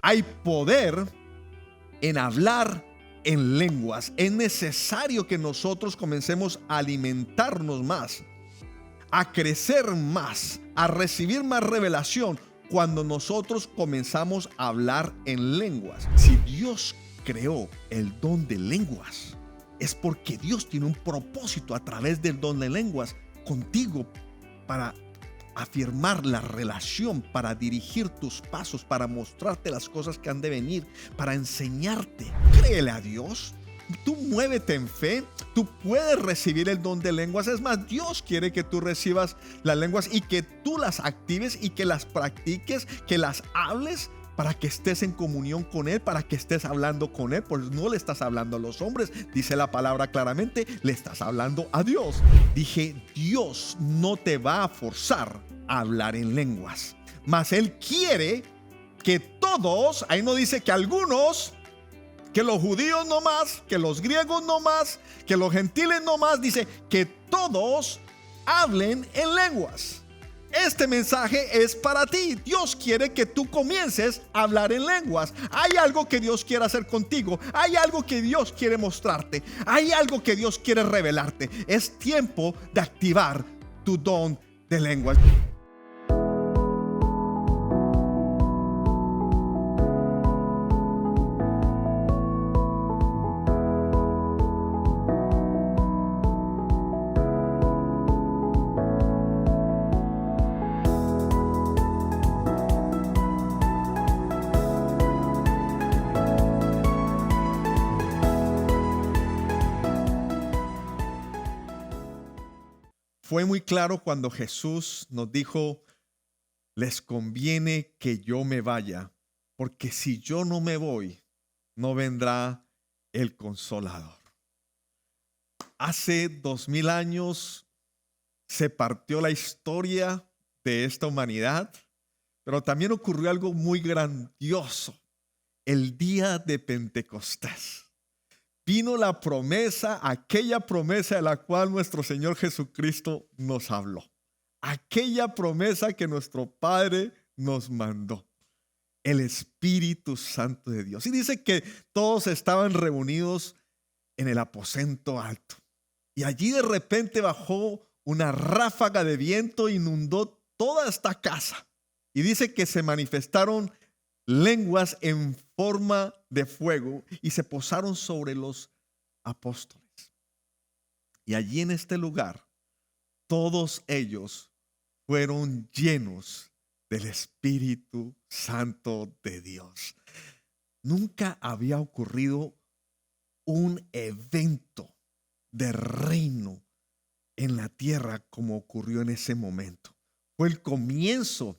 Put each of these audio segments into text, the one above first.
Hay poder en hablar en lenguas. Es necesario que nosotros comencemos a alimentarnos más, a crecer más, a recibir más revelación cuando nosotros comenzamos a hablar en lenguas. Si Dios creó el don de lenguas, es porque Dios tiene un propósito a través del don de lenguas contigo para afirmar la relación, para dirigir tus pasos, para mostrarte las cosas que han de venir, para enseñarte. Créele a Dios. Tú muévete en fe, tú puedes recibir el don de lenguas. Es más, Dios quiere que tú recibas las lenguas y que tú las actives y que las practiques, que las hables para que estés en comunión con Él, para que estés hablando con Él, pues no le estás hablando a los hombres, dice la palabra claramente, le estás hablando a Dios. Dije, Dios no te va a forzar a hablar en lenguas, mas Él quiere que todos, ahí no dice que algunos, que los judíos no más, que los griegos no más, que los gentiles no más, dice que todos hablen en lenguas. Este mensaje es para ti. Dios quiere que tú comiences a hablar en lenguas. Hay algo que Dios quiere hacer contigo. Hay algo que Dios quiere mostrarte. Hay algo que Dios quiere revelarte. Es tiempo de activar tu don de lenguas. Fue muy claro cuando Jesús nos dijo, les conviene que yo me vaya, porque si yo no me voy, no vendrá el Consolador. Hace 2000 años se partió la historia de esta humanidad, pero también ocurrió algo muy grandioso, el día de Pentecostés. Vino la promesa, aquella promesa de la cual nuestro Señor Jesucristo nos habló. Aquella promesa que nuestro Padre nos mandó. El Espíritu Santo de Dios. Y dice que todos estaban reunidos en el aposento alto. Y allí de repente bajó una ráfaga de viento e inundó toda esta casa. Y dice que se manifestaron lenguas en forma de fuego y se posaron sobre los apóstoles. Y allí en este lugar, todos ellos fueron llenos del Espíritu Santo de Dios. Nunca había ocurrido un evento de reino en la tierra como ocurrió en ese momento. Fue el comienzo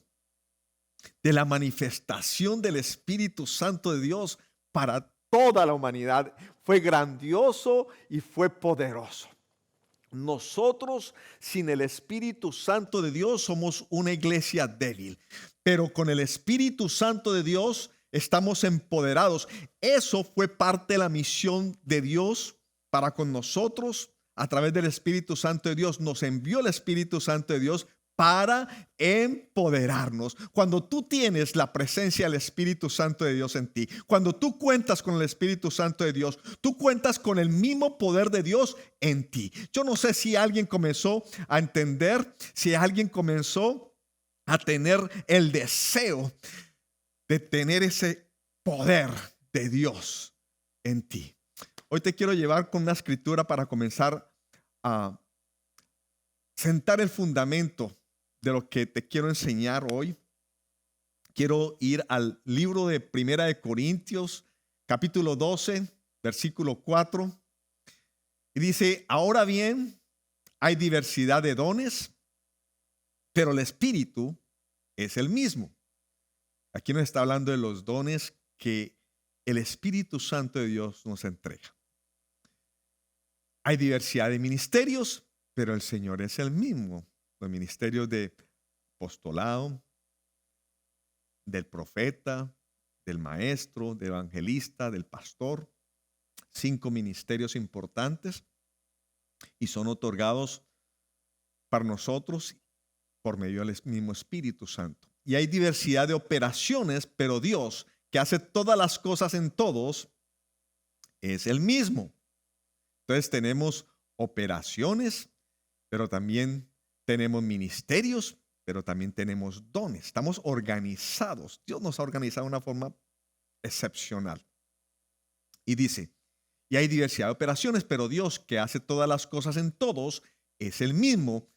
de la manifestación del Espíritu Santo de Dios para toda la humanidad. Fue grandioso y fue poderoso. Nosotros sin el Espíritu Santo de Dios somos una iglesia débil, pero con el Espíritu Santo de Dios estamos empoderados. Eso fue parte de la misión de Dios para con nosotros. A través del Espíritu Santo de Dios nos envió el Espíritu Santo de Dios para empoderarnos. Cuando tú tienes la presencia del Espíritu Santo de Dios en ti, cuando tú cuentas con el Espíritu Santo de Dios, tú cuentas con el mismo poder de Dios en ti. Yo no sé si alguien comenzó a entender, si alguien comenzó a tener el deseo de tener ese poder de Dios en ti. Hoy te quiero llevar con una escritura para comenzar a sentar el fundamento de lo que te quiero enseñar hoy. Quiero ir al libro de Primera de Corintios, capítulo 12, versículo 4. Y dice, ahora bien, hay diversidad de dones, pero el Espíritu es el mismo. Aquí nos está hablando de los dones que el Espíritu Santo de Dios nos entrega. Hay diversidad de ministerios, pero el Señor es el mismo. Los ministerios de apostolado, del profeta, del maestro, del evangelista, del pastor. 5 ministerios importantes y son otorgados para nosotros por medio del mismo Espíritu Santo. Y hay diversidad de operaciones, pero Dios que hace todas las cosas en todos, es el mismo. Entonces tenemos operaciones, pero también tenemos ministerios, pero también tenemos dones. Estamos organizados. Dios nos ha organizado de una forma excepcional. Y dice, y hay diversidad de operaciones, pero Dios, que hace todas las cosas en todos, es el mismo,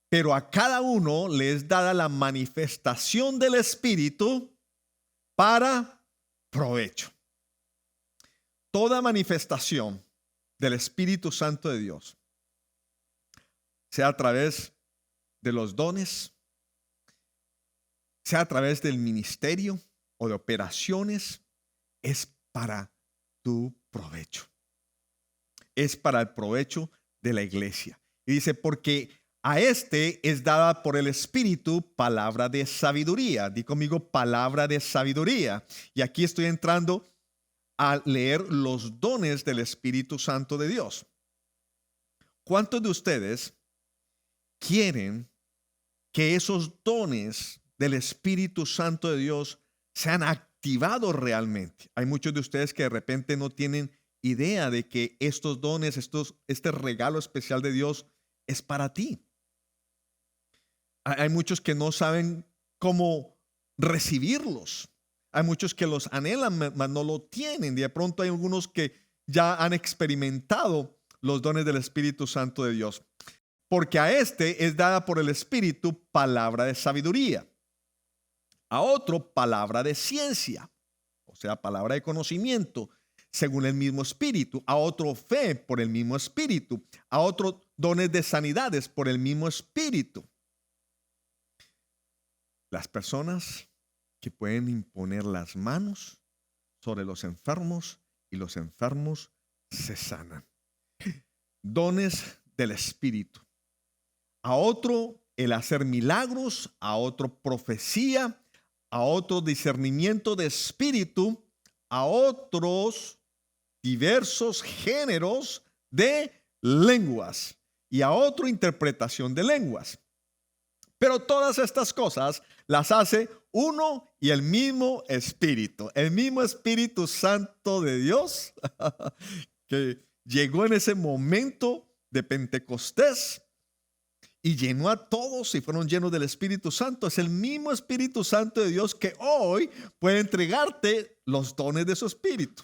pero a cada uno le es dada la manifestación del Espíritu para provecho. Toda manifestación del Espíritu Santo de Dios, sea a través de los dones, sea a través del ministerio o de operaciones, es para tu provecho. Es para el provecho de la iglesia. Y dice, porque a este es dada por el Espíritu palabra de sabiduría. Di conmigo, palabra de sabiduría. Y aquí estoy entrando a leer los dones del Espíritu Santo de Dios. ¿Cuántos de ustedes quieren que esos dones del Espíritu Santo de Dios sean activados realmente? Hay muchos de ustedes que de repente no tienen idea de que estos dones, este regalo especial de Dios es para ti. Hay muchos que no saben cómo recibirlos. Hay muchos que los anhelan, mas no lo tienen. De pronto hay algunos que ya han experimentado los dones del Espíritu Santo de Dios. Porque a este es dada por el Espíritu palabra de sabiduría. A otro palabra de ciencia, o sea, palabra de conocimiento, según el mismo Espíritu. A otro fe por el mismo Espíritu. A otro dones de sanidades por el mismo Espíritu. Las personas que pueden imponer las manos sobre los enfermos y los enfermos se sanan. Dones del Espíritu. A otro el hacer milagros, a otro profecía, a otro discernimiento de espíritu, a otros diversos géneros de lenguas y a otro interpretación de lenguas. Pero todas estas cosas las hace uno y el mismo Espíritu Santo de Dios que llegó en ese momento de Pentecostés y llenó a todos y fueron llenos del Espíritu Santo. Es el mismo Espíritu Santo de Dios que hoy puede entregarte los dones de su Espíritu.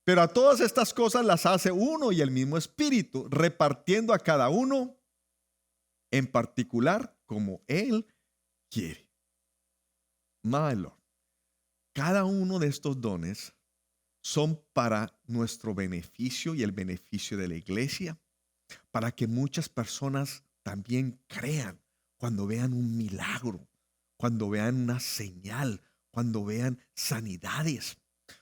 Pero a todas estas cosas las hace uno y el mismo Espíritu, repartiendo a cada uno en particular como Él quiere. My Lord, cada uno de estos dones son para nuestro beneficio y el beneficio de la iglesia, para que muchas personas también crean cuando vean un milagro, cuando vean una señal, cuando vean sanidades,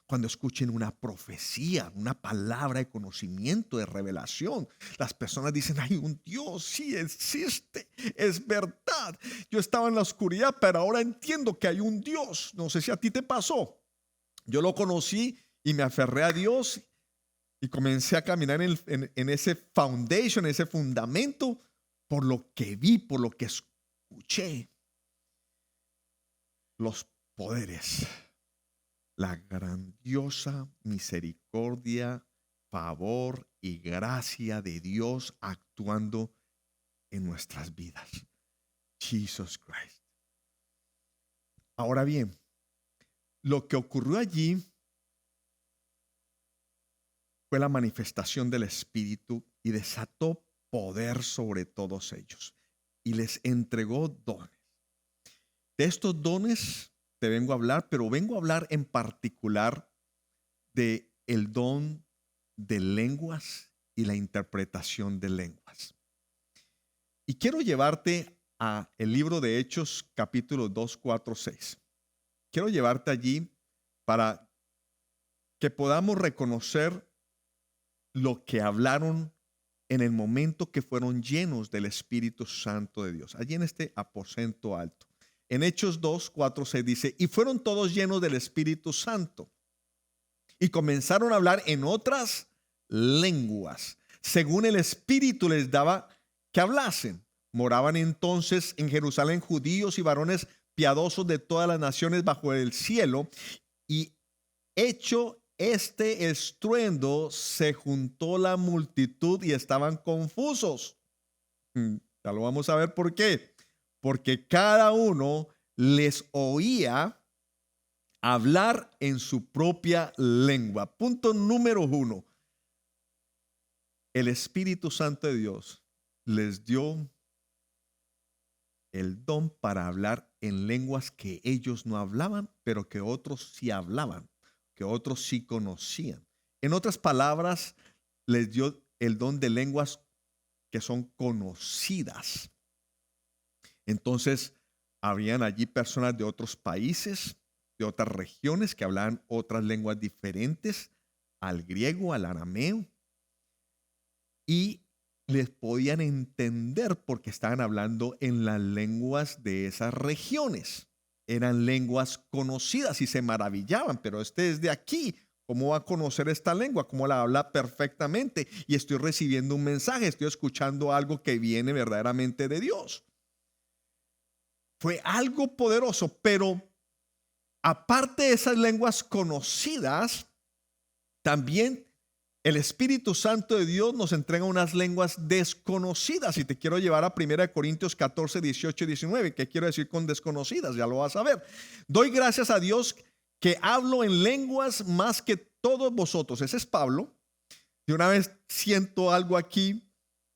cuando escuchen una profecía, una palabra de conocimiento, de revelación. Las personas dicen, hay un Dios, sí existe, es verdad. Yo estaba en la oscuridad, pero ahora entiendo que hay un Dios. No sé si a ti te pasó. Yo lo conocí y me aferré a Dios y comencé a caminar en ese foundation, ese fundamento, por lo que vi, por lo que escuché. Los poderes, la grandiosa misericordia, favor y gracia de Dios actuando en nuestras vidas. Jesus Christ. Ahora bien, lo que ocurrió allí fue la manifestación del Espíritu y desató poder sobre todos ellos y les entregó dones. De estos dones te vengo a hablar, pero vengo a hablar en particular de el don de lenguas y la interpretación de lenguas. Y quiero llevarte a el libro de Hechos, capítulo 2, 4, 6. Quiero llevarte allí para que podamos reconocer lo que hablaron en el momento que fueron llenos del Espíritu Santo de Dios, allí en este aposento alto. En Hechos 2, 4, 6 dice, y fueron todos llenos del Espíritu Santo y comenzaron a hablar en otras lenguas, según el Espíritu les daba que hablasen. Moraban entonces en Jerusalén judíos y varones piadosos de todas las naciones bajo el cielo, y hecho este estruendo, se juntó la multitud y estaban confusos. Ya lo vamos a ver por qué. Porque cada uno les oía hablar en su propia lengua. Punto número 1. El Espíritu Santo de Dios les dio el don para hablar en lenguas que ellos no hablaban, pero que otros sí hablaban, que otros sí conocían. En otras palabras, les dio el don de lenguas que son conocidas. Entonces, habían allí personas de otros países, de otras regiones que hablaban otras lenguas diferentes al griego, al arameo, y les podían entender porque estaban hablando en las lenguas de esas regiones. Eran lenguas conocidas y se maravillaban, pero este es de aquí. ¿Cómo va a conocer esta lengua? ¿Cómo la habla perfectamente? Y estoy recibiendo un mensaje, estoy escuchando algo que viene verdaderamente de Dios. Fue algo poderoso, pero aparte de esas lenguas conocidas, también el Espíritu Santo de Dios nos entrega unas lenguas desconocidas. Y te quiero llevar a 1 Corintios 14, 18 y 19. ¿Qué quiero decir con desconocidas? Ya lo vas a ver. Doy gracias a Dios que hablo en lenguas más que todos vosotros. Ese es Pablo. De una vez siento algo aquí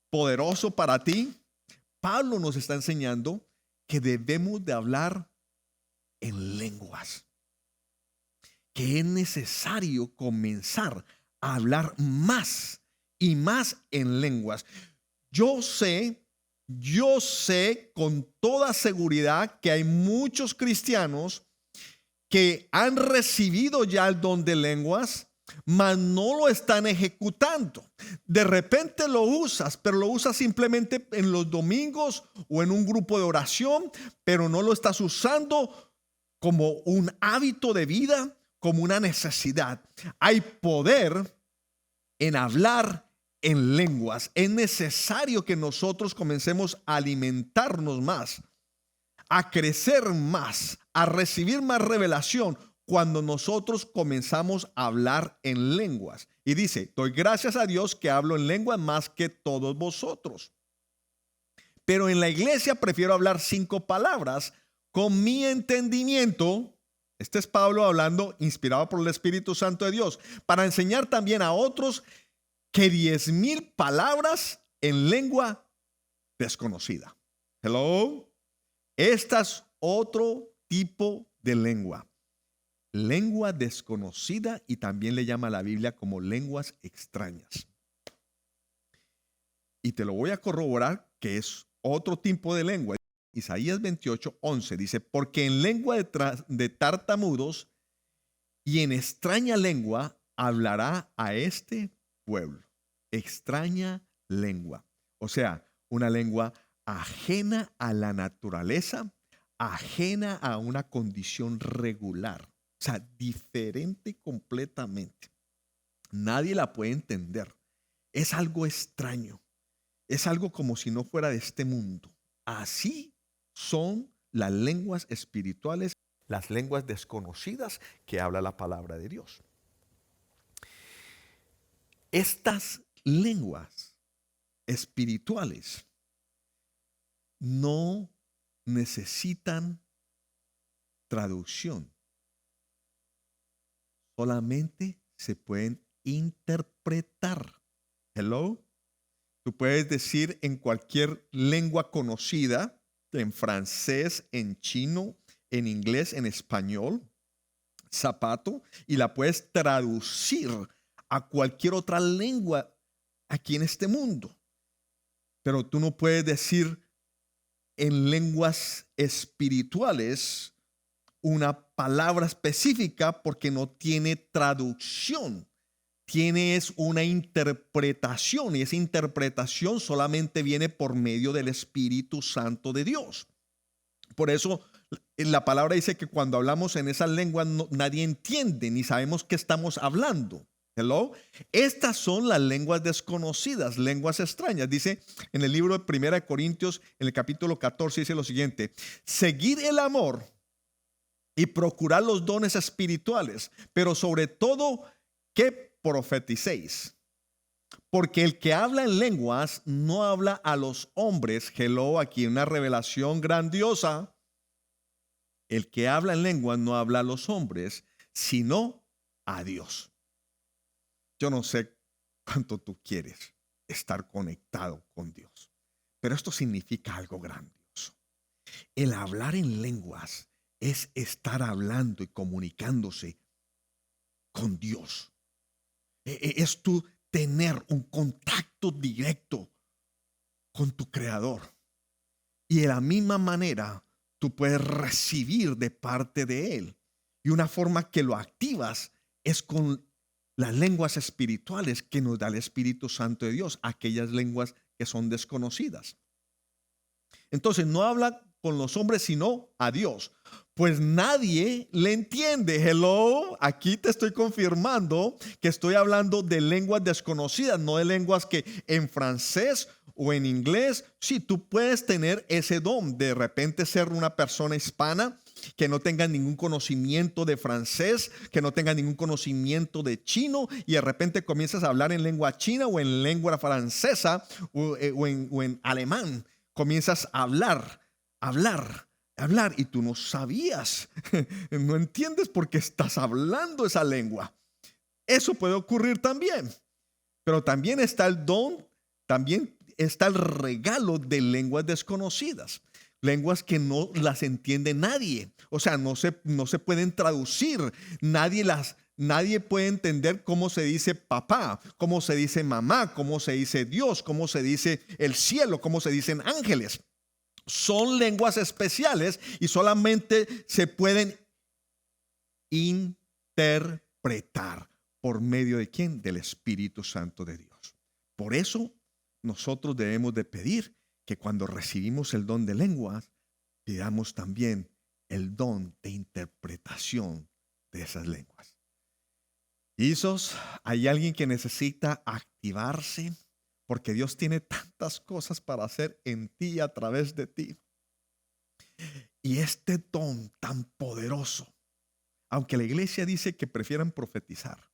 poderoso para ti. Pablo nos está enseñando que debemos de hablar en lenguas. Que es necesario comenzar a hablar más y más en lenguas. Yo sé con toda seguridad que hay muchos cristianos que han recibido ya el don de lenguas, mas no lo están ejecutando. De repente lo usas, pero lo usas simplemente en los domingos o en un grupo de oración, pero no lo estás usando como un hábito de vida, como una necesidad. Hay poder en hablar en lenguas. Es necesario que nosotros comencemos a alimentarnos más, a crecer más, a recibir más revelación cuando nosotros comenzamos a hablar en lenguas. Y dice, doy gracias a Dios que hablo en lenguas más que todos vosotros. Pero en la iglesia prefiero hablar 5 palabras con mi entendimiento. Este es Pablo hablando, inspirado por el Espíritu Santo de Dios, para enseñar también a otros que 10,000 palabras en lengua desconocida. Hello. Esta es otro tipo de lengua. Lengua desconocida, y también le llama la Biblia como lenguas extrañas. Y te lo voy a corroborar que es otro tipo de lengua. Isaías 28:11 dice, porque en lengua de tartamudos y en extraña lengua hablará a este pueblo. Extraña lengua. O sea, una lengua ajena a la naturaleza, ajena a una condición regular. O sea, diferente completamente. Nadie la puede entender. Es algo extraño. Es algo como si no fuera de este mundo. Así son las lenguas espirituales, las lenguas desconocidas que habla la palabra de Dios. Estas lenguas espirituales no necesitan traducción. Solamente se pueden interpretar. Hello. Tú puedes decir en cualquier lengua conocida, en francés, en chino, en inglés, en español, zapato, y la puedes traducir a cualquier otra lengua aquí en este mundo. Pero tú no puedes decir en lenguas espirituales una palabra específica porque no tiene traducción. Tienes una interpretación, y esa interpretación solamente viene por medio del Espíritu Santo de Dios. Por eso la palabra dice que cuando hablamos en esas lenguas nadie entiende ni sabemos qué estamos hablando. Hello. Estas son las lenguas desconocidas, lenguas extrañas. Dice en el libro de 1 Corintios, en el capítulo 14, dice lo siguiente: seguid el amor y procurar los dones espirituales, pero sobre todo que profeticéis. Porque el que habla en lenguas no habla a los hombres. Hello, aquí una revelación grandiosa. El que habla en lenguas no habla a los hombres, sino a Dios. Yo no sé cuánto tú quieres estar conectado con Dios, pero esto significa algo grandioso. El hablar en lenguas es estar hablando y comunicándose con Dios. Es tú tener un contacto directo con tu Creador. Y de la misma manera, tú puedes recibir de parte de Él. Y una forma que lo activas es con las lenguas espirituales que nos da el Espíritu Santo de Dios, aquellas lenguas que son desconocidas. Entonces, no habla con los hombres, sino a Dios. Pues nadie le entiende. Hello, aquí te estoy confirmando que estoy hablando de lenguas desconocidas, no de lenguas que en francés o en inglés. Sí, tú puedes tener ese don de repente ser una persona hispana que no tenga ningún conocimiento de francés, que no tenga ningún conocimiento de chino, y de repente comienzas a hablar en lengua china o en lengua francesa o en alemán. Comienzas a hablar, y tú no sabías, no entiendes por qué estás hablando esa lengua. Eso puede ocurrir también, pero también está el don, también está el regalo de lenguas desconocidas, lenguas que no las entiende nadie, o sea, no se pueden traducir, nadie puede entender cómo se dice papá, cómo se dice mamá, cómo se dice Dios, cómo se dice el cielo, cómo se dicen ángeles. Son lenguas especiales y solamente se pueden interpretar. ¿Por medio de quién? Del Espíritu Santo de Dios. Por eso nosotros debemos de pedir que cuando recibimos el don de lenguas, pidamos también el don de interpretación de esas lenguas. Isos, ¿hay alguien que necesita activarse? Porque Dios tiene tantas cosas para hacer en ti y a través de ti. Y este don tan poderoso, aunque la iglesia dice que prefieran profetizar,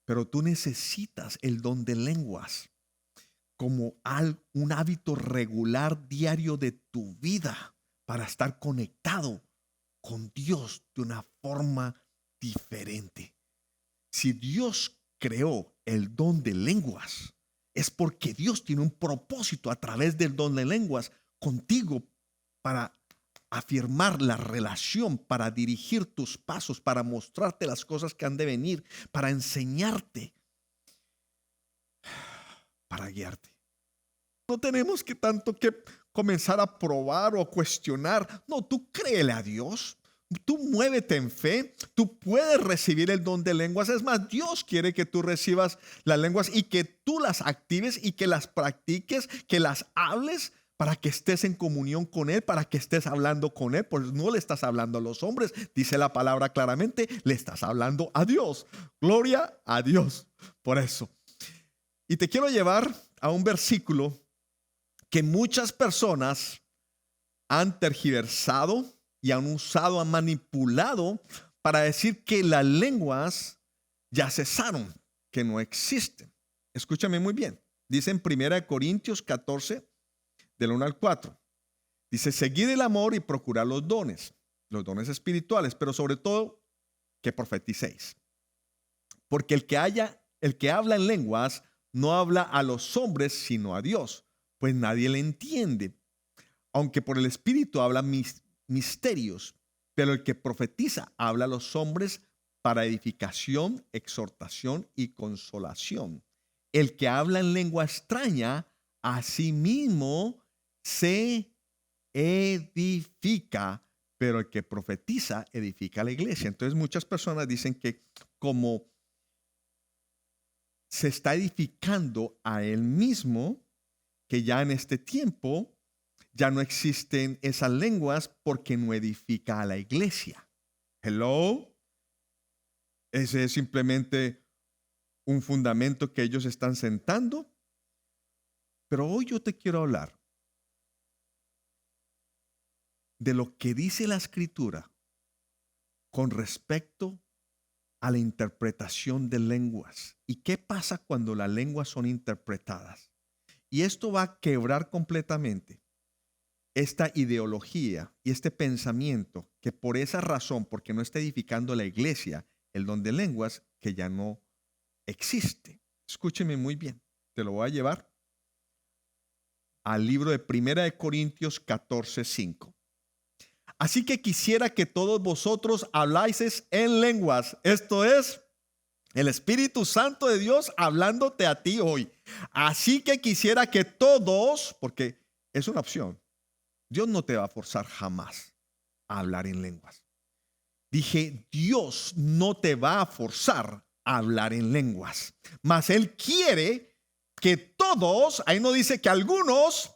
pero tú necesitas el don de lenguas como un hábito regular diario de tu vida para estar conectado con Dios de una forma diferente. Si Dios creó el don de lenguas, es porque Dios tiene un propósito a través del don de lenguas contigo para afirmar la relación, para dirigir tus pasos, para mostrarte las cosas que han de venir, para enseñarte, para guiarte. No tenemos que tanto que comenzar a probar o cuestionar. No, tú créele a Dios. Tú muévete en fe, tú puedes recibir el don de lenguas. Es más, Dios quiere que tú recibas las lenguas y que tú las actives y que las practiques, que las hables para que estés en comunión con Él, para que estés hablando con Él. Pues no le estás hablando a los hombres, dice la palabra claramente, le estás hablando a Dios. Gloria a Dios por eso. Y te quiero llevar a un versículo que muchas personas han tergiversado y han usado, han manipulado para decir que las lenguas ya cesaron, que no existen. Escúchame muy bien. Dice en 1 Corintios 14, del 1 al 4. Dice, seguid el amor y procurad los dones espirituales, pero sobre todo que profeticéis. Porque el que habla en lenguas no habla a los hombres, sino a Dios, pues nadie le entiende. Aunque por el Espíritu habla misterios, pero el que profetiza habla a los hombres para edificación, exhortación y consolación. El que habla en lengua extraña, a sí mismo se edifica, pero el que profetiza edifica a la iglesia. Entonces muchas personas dicen que como se está edificando a él mismo, que ya en este tiempo ya no existen esas lenguas porque no edifica a la iglesia. Hello. Ese es simplemente un fundamento que ellos están sentando. Pero hoy yo te quiero hablar de lo que dice la Escritura con respecto a la interpretación de lenguas. ¿Y qué pasa cuando las lenguas son interpretadas? Y esto va a quebrar completamente esta ideología y este pensamiento que por esa razón, porque no está edificando la iglesia, el don de lenguas, que ya no existe. Escúcheme muy bien, te lo voy a llevar al libro de 1 Corintios 14:5. Así que quisiera que todos vosotros habláis en lenguas. Esto es el Espíritu Santo de Dios hablándote a ti hoy. Así que quisiera que todos, porque es una opción, Dios no te va a forzar jamás a hablar en lenguas. Dije, Dios no te va a forzar a hablar en lenguas, mas Él quiere que todos, ahí no dice que algunos,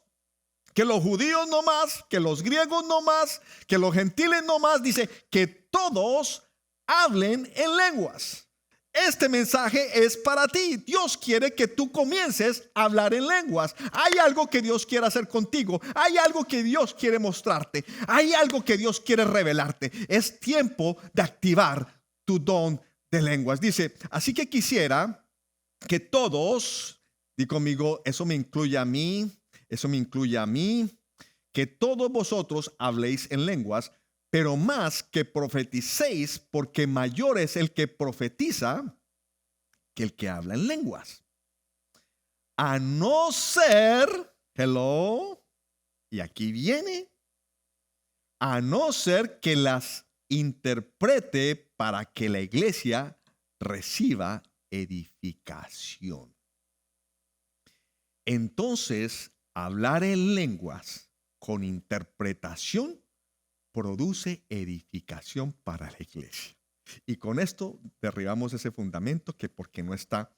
que los judíos no más, que los griegos no más, que los gentiles no más, dice que todos hablen en lenguas. Este mensaje es para ti. Dios quiere que tú comiences a hablar en lenguas. Hay algo que Dios quiere hacer contigo. Hay algo que Dios quiere mostrarte. Hay algo que Dios quiere revelarte. Es tiempo de activar tu don de lenguas. Dice, así que quisiera que todos, di conmigo, eso me incluye a mí, que todos vosotros habléis en lenguas, pero más que profeticéis, porque mayor es el que profetiza que el que habla en lenguas. A no ser, y aquí viene, a no ser que las interprete para que la iglesia reciba edificación. Entonces, hablar en lenguas con interpretación produce edificación para la iglesia. Y con esto derribamos ese fundamento que porque no está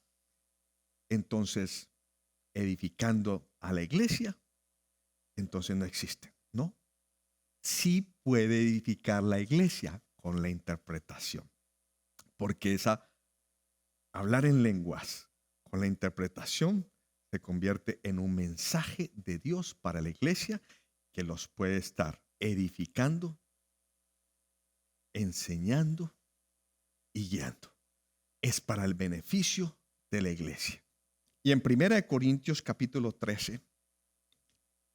entonces edificando a la iglesia, entonces no existe. No, sí puede edificar la iglesia con la interpretación, porque hablar en lenguas con la interpretación se convierte en un mensaje de Dios para la iglesia que los puede estar edificando, enseñando y guiando. Es para el beneficio de la iglesia. Y en 1 Corintios capítulo 13,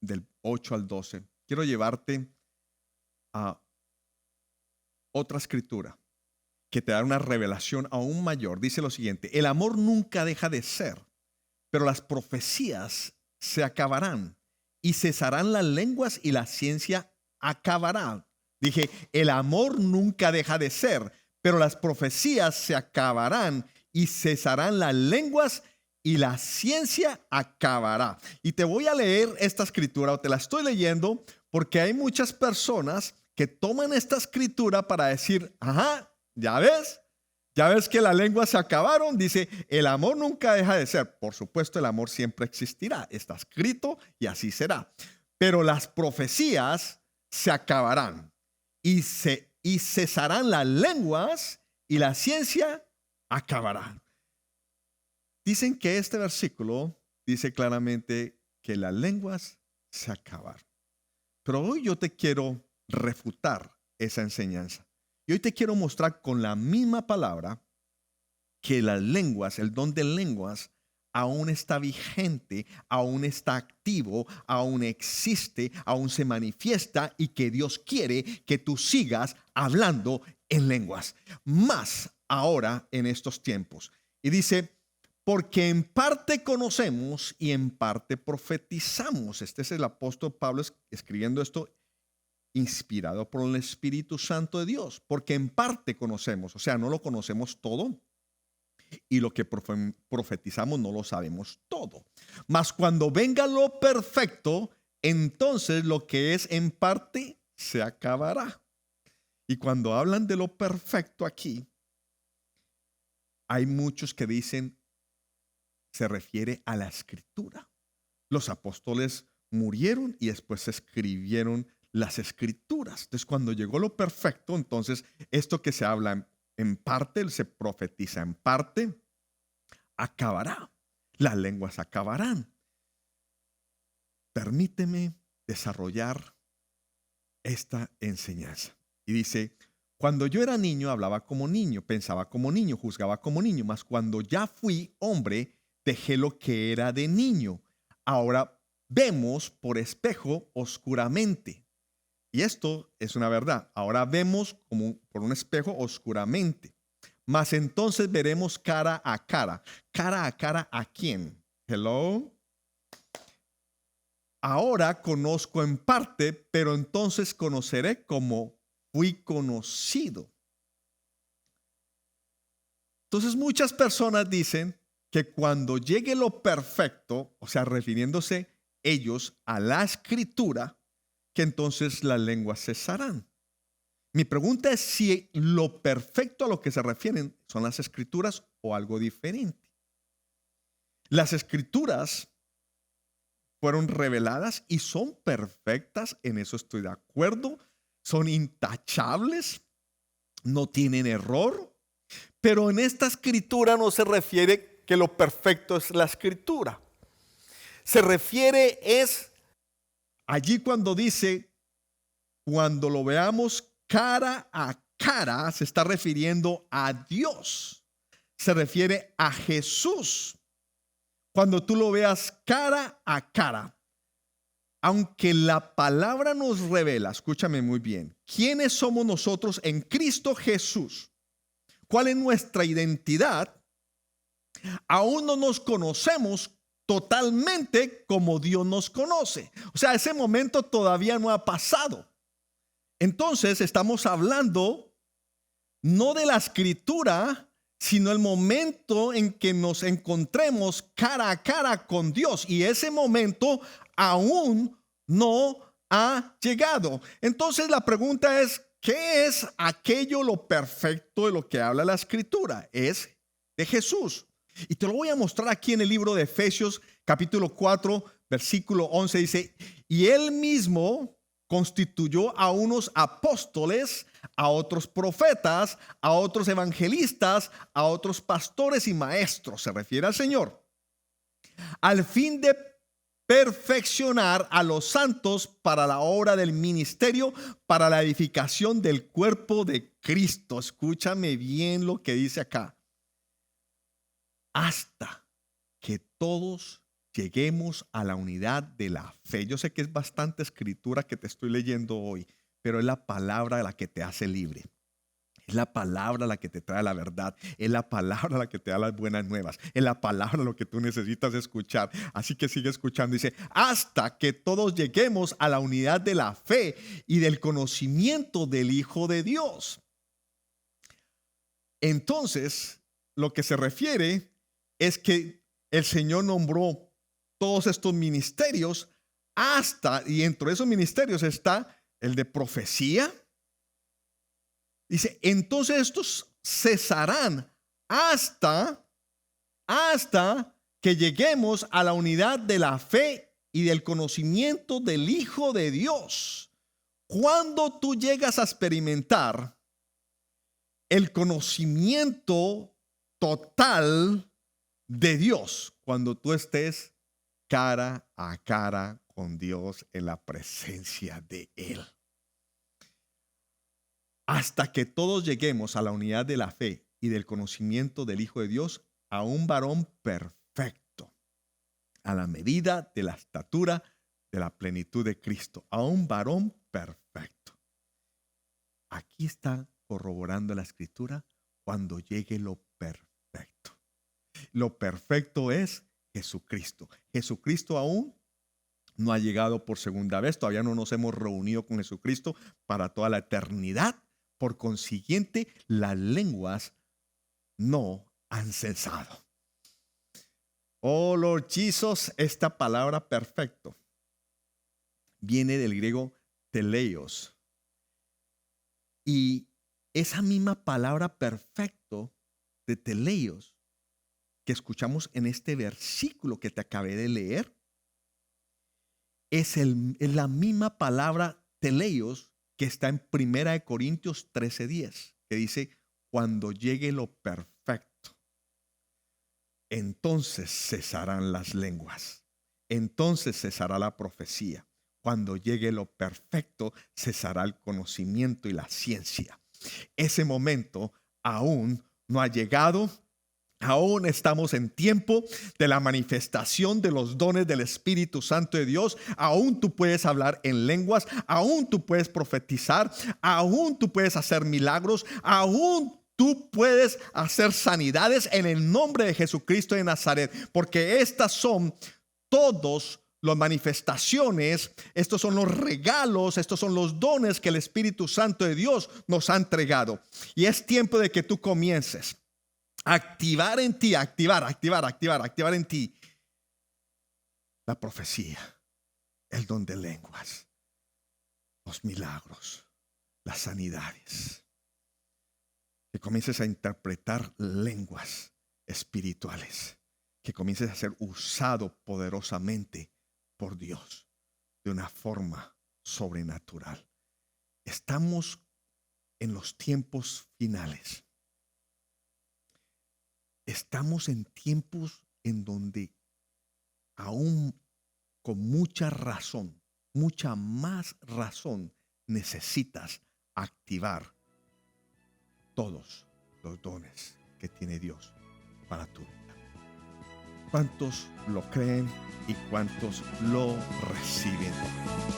del 8 al 12, quiero llevarte a otra escritura que te da una revelación aún mayor. Dice lo siguiente: el amor nunca deja de ser, pero las profecías se acabarán y cesarán las lenguas y la ciencia acabará. Dije, el amor nunca deja de ser, pero las profecías se acabarán y cesarán las lenguas y la ciencia acabará. Y te voy a leer esta escritura, o te la estoy leyendo, porque hay muchas personas que toman esta escritura para decir, ajá, ya ves que las lenguas se acabaron. Dice, el amor nunca deja de ser. Por supuesto, el amor siempre existirá, está escrito y así será. Pero las profecías se acabarán y cesarán las lenguas y la ciencia acabará. Dicen que este versículo dice claramente que las lenguas se acabaron. Pero hoy yo te quiero refutar esa enseñanza. Y hoy te quiero mostrar con la misma palabra que las lenguas, el don de lenguas, aún está vigente, aún está activo, aún existe, aún se manifiesta y que Dios quiere que tú sigas hablando en lenguas. Más ahora en estos tiempos. Y dice, porque en parte conocemos y en parte profetizamos. Este es el apóstol Pablo escribiendo esto, inspirado por el Espíritu Santo de Dios, porque en parte conocemos, o sea, no lo conocemos todo, y lo que profetizamos no lo sabemos todo. Mas cuando venga lo perfecto, entonces lo que es en parte se acabará. Y cuando hablan de lo perfecto aquí, hay muchos que dicen, se refiere a la escritura. Los apóstoles murieron y después escribieron las escrituras. Entonces, cuando llegó lo perfecto, entonces esto que se habla en parte, se profetiza en parte, acabará. Las lenguas acabarán. Permíteme desarrollar esta enseñanza. Y dice, Cuando yo era niño, hablaba como niño, pensaba como niño, juzgaba como niño, mas cuando ya fui hombre, dejé lo que era de niño. Ahora vemos por espejo oscuramente. Y esto es una verdad. Ahora vemos como por un espejo oscuramente. Mas entonces veremos cara a cara. ¿Cara a cara a quién? Hello. Ahora conozco en parte, pero entonces conoceré como fui conocido. Entonces muchas personas dicen que cuando llegue lo perfecto, o sea, refiriéndose ellos a la escritura, que entonces las lenguas cesarán. Mi pregunta es si lo perfecto a lo que se refieren son las escrituras o algo diferente. Las escrituras fueron reveladas y son perfectas, en eso estoy de acuerdo, son intachables, no tienen error, pero en esta escritura no se refiere que lo perfecto es la escritura. Se refiere es allí cuando dice, cuando lo veamos cara a cara, se está refiriendo a Dios, se refiere a Jesús. Cuando tú lo veas cara a cara, aunque la palabra nos revela, escúchame muy bien, quiénes somos nosotros en Cristo Jesús, cuál es nuestra identidad, aún no nos conocemos totalmente como Dios nos conoce. O sea, ese momento todavía no ha pasado. Entonces estamos hablando no de la escritura, sino el momento en que nos encontremos cara a cara con Dios. Y ese momento aún no ha llegado. Entonces la pregunta es, ¿qué es aquello lo perfecto de lo que habla la escritura? Es de Jesús. Y te lo voy a mostrar aquí en el libro de Efesios capítulo 4, versículo 11. Dice, y él mismo constituyó a unos apóstoles, a otros profetas, a otros evangelistas, a otros pastores y maestros. Se refiere al Señor. Al fin de perfeccionar a los santos para la obra del ministerio, para la edificación del cuerpo de Cristo. Escúchame bien lo que dice acá. Hasta que todos lleguemos a la unidad de la fe. Yo sé que es bastante escritura que te estoy leyendo hoy, pero es la palabra la que te hace libre. Es la palabra la que te trae la verdad. Es la palabra la que te da las buenas nuevas. Es la palabra lo que tú necesitas escuchar. Así que sigue escuchando. Dice, hasta que todos lleguemos a la unidad de la fe y del conocimiento del Hijo de Dios. Entonces, lo que se refiere es que el Señor nombró todos estos ministerios hasta, y dentro de esos ministerios está el de profecía. Dice, entonces estos cesarán hasta que lleguemos a la unidad de la fe y del conocimiento del Hijo de Dios. Cuando tú llegas a experimentar el conocimiento total de Dios, cuando tú estés cara a cara con Dios en la presencia de Él. Hasta que todos lleguemos a la unidad de la fe y del conocimiento del Hijo de Dios, a un varón perfecto, a la medida de la estatura de la plenitud de Cristo, a un varón perfecto. Aquí está corroborando la escritura cuando llegue lo perfecto. Lo perfecto es Jesucristo. Jesucristo aún no ha llegado por segunda vez. Todavía no nos hemos reunido con Jesucristo para toda la eternidad. Por consiguiente, las lenguas no han cesado. Oh Lord Jesus, esta palabra perfecto viene del griego teleios. Y esa misma palabra perfecto de teleios que escuchamos en este versículo que te acabé de leer, es la misma palabra teleios que está en 1 Corintios 13:10, que dice, cuando llegue lo perfecto, entonces cesarán las lenguas, entonces cesará la profecía. Cuando llegue lo perfecto, cesará el conocimiento y la ciencia. Ese momento aún no ha llegado. Aún estamos en tiempo de la manifestación de los dones del Espíritu Santo de Dios. Aún tú puedes hablar en lenguas, aún tú puedes profetizar, aún tú puedes hacer milagros, aún tú puedes hacer sanidades en el nombre de Jesucristo de Nazaret, porque estas son todos las manifestaciones, estos son los regalos, estos son los dones que el Espíritu Santo de Dios nos ha entregado. Y es tiempo de que tú comiences a activar en ti, activar en ti la profecía, el don de lenguas, los milagros, las sanidades. Que comiences a interpretar lenguas espirituales, que comiences a ser usado poderosamente por Dios de una forma sobrenatural. Estamos en los tiempos finales. Estamos en tiempos en donde aún con mucha razón, mucha más razón, necesitas activar todos los dones que tiene Dios para tu vida. ¿Cuántos lo creen y cuántos lo reciben?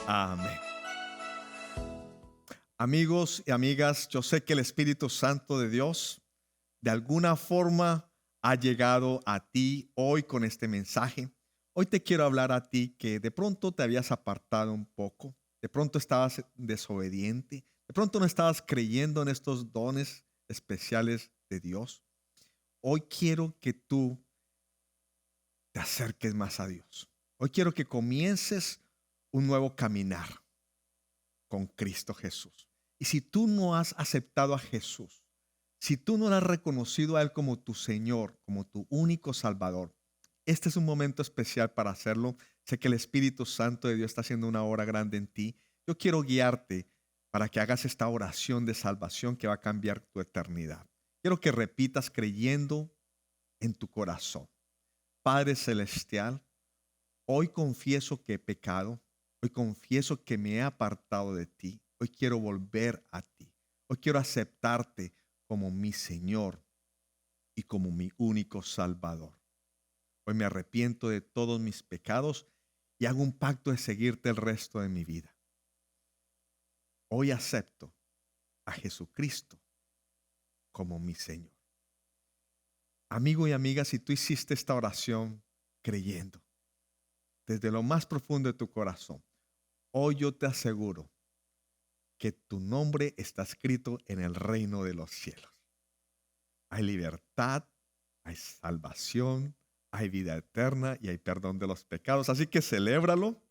Amén. Amigos y amigas, yo sé que el Espíritu Santo de Dios de alguna forma ha llegado a ti hoy con este mensaje. Hoy te quiero hablar a ti que de pronto te habías apartado un poco, de pronto estabas desobediente, de pronto no estabas creyendo en estos dones especiales de Dios. Hoy quiero que tú te acerques más a Dios. Hoy quiero que comiences un nuevo caminar con Cristo Jesús. Y si tú no has aceptado a Jesús, si tú no lo has reconocido a Él como tu Señor, como tu único Salvador, este es un momento especial para hacerlo. Sé que el Espíritu Santo de Dios está haciendo una obra grande en ti. Yo quiero guiarte para que hagas esta oración de salvación que va a cambiar tu eternidad. Quiero que repitas creyendo en tu corazón. Padre Celestial, hoy confieso que he pecado. Hoy confieso que me he apartado de ti. Hoy quiero volver a ti. Hoy quiero aceptarte como mi Señor y como mi único Salvador. Hoy me arrepiento de todos mis pecados y hago un pacto de seguirte el resto de mi vida. Hoy acepto a Jesucristo como mi Señor. Amigo y amiga, si tú hiciste esta oración creyendo desde lo más profundo de tu corazón, hoy yo te aseguro que tu nombre está escrito en el reino de los cielos. Hay libertad, hay salvación, hay vida eterna y hay perdón de los pecados. Así que celébralo.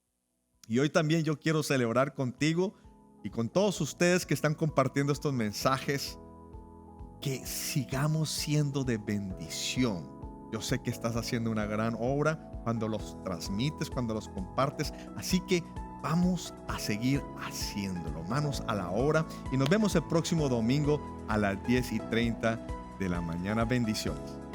Y hoy también yo quiero celebrar contigo y con todos ustedes que están compartiendo estos mensajes, que sigamos siendo de bendición. Yo sé que estás haciendo una gran obra cuando los transmites, cuando los compartes. Así que vamos a seguir haciéndolo. Manos a la obra. Y nos vemos el próximo domingo a las 10:30 de la mañana. Bendiciones.